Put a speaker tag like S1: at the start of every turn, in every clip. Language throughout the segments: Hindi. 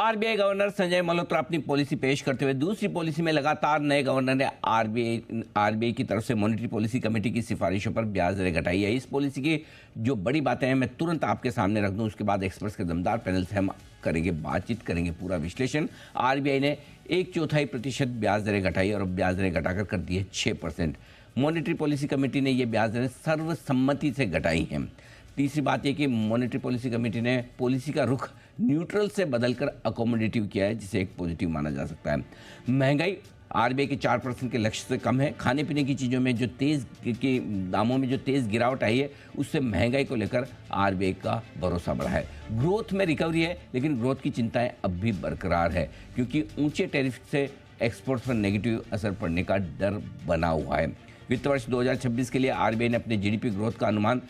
S1: आरबीआई गवर्नर संजय मल्होत्रा अपनी पॉलिसी पेश करते हुए दूसरी पॉलिसी में लगातार नए गवर्नर ने आरबीआई की तरफ से मॉनेटरी पॉलिसी कमेटी की सिफारिशों पर ब्याज दरें घटाई है। इस पॉलिसी की जो बड़ी बातें हैं मैं तुरंत आपके सामने रख दूं, उसके बाद एक्सपर्ट्स के दमदार पैनल से हम करेंगे बातचीत, करेंगे पूरा विश्लेषण। आरबीआई ने 1/4% ब्याज दरें घटाई और ब्याज दरें घटाकर कर दी है 6%। मॉनेटरी पॉलिसी कमेटी ने ये ब्याज दरें सर्वसम्मति से घटाई हैं। तीसरी बात यह कि मॉनेटरी पॉलिसी कमेटी ने पॉलिसी का रुख न्यूट्रल से बदलकर अकोमोडेटिव किया है, जिसे एक पॉजिटिव माना जा सकता है। महंगाई आरबीआई के 4% के लक्ष्य से कम है। खाने पीने की चीज़ों में जो के दामों में जो तेज़ गिरावट आई है, उससे महंगाई को लेकर आरबीआई का भरोसा बढ़ा है। ग्रोथ में रिकवरी है, लेकिन ग्रोथ की चिंताएं अब भी बरकरार है, क्योंकि ऊंचे टैरिफ से एक्सपोर्ट्स पर नेगेटिव असर पड़ने का डर बना हुआ है। वित्त वर्ष 2026 के लिए आरबीआई ने अपने जीडीपी ग्रोथ का अनुमान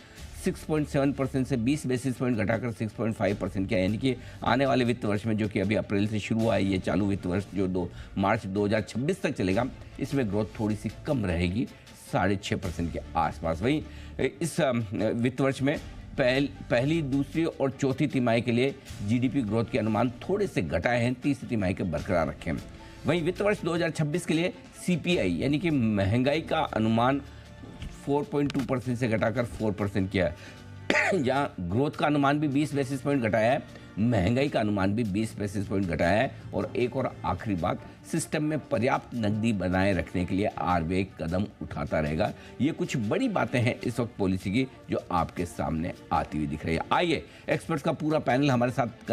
S1: 6.7% से 20 बेसिस पॉइंट घटाकर 6.5% किया, यानी कि आने वाले वित्त वर्ष में, जो कि अभी अप्रैल से शुरू हुआ है, ये चालू वित्त वर्ष जो मार्च 2026 तक चलेगा, इसमें ग्रोथ थोड़ी सी कम रहेगी, 6.5% के आसपास। वहीं इस वित्त वर्ष में पहली, दूसरी और चौथी तिमाही के लिए जीडीपी ग्रोथ के अनुमान थोड़े से घटाए हैं, तीसरी तिमाही के बरकरार रखे हैं। वहीं वित्त वर्ष 2026 के लिए सीपीआई यानी कि महंगाई का अनुमान 4.2% से घटाकर 4% किया है। जहाँ ग्रोथ का अनुमान भी 20 बेसिस पॉइंट घटाया है, महंगाई का अनुमान भी 20 बेसिस पॉइंट घटाया है। और एक और आखिरी बात, सिस्टम में पर्याप्त नकदी बनाए रखने के लिए आरबीआई कदम उठाता रहेगा। ये कुछ बड़ी बातें हैं इस वक्त पॉलिसी की जो आपके सामने आती हुई दिख रही है। आइए एक्सपर्ट्स का पूरा पैनल हमारे साथ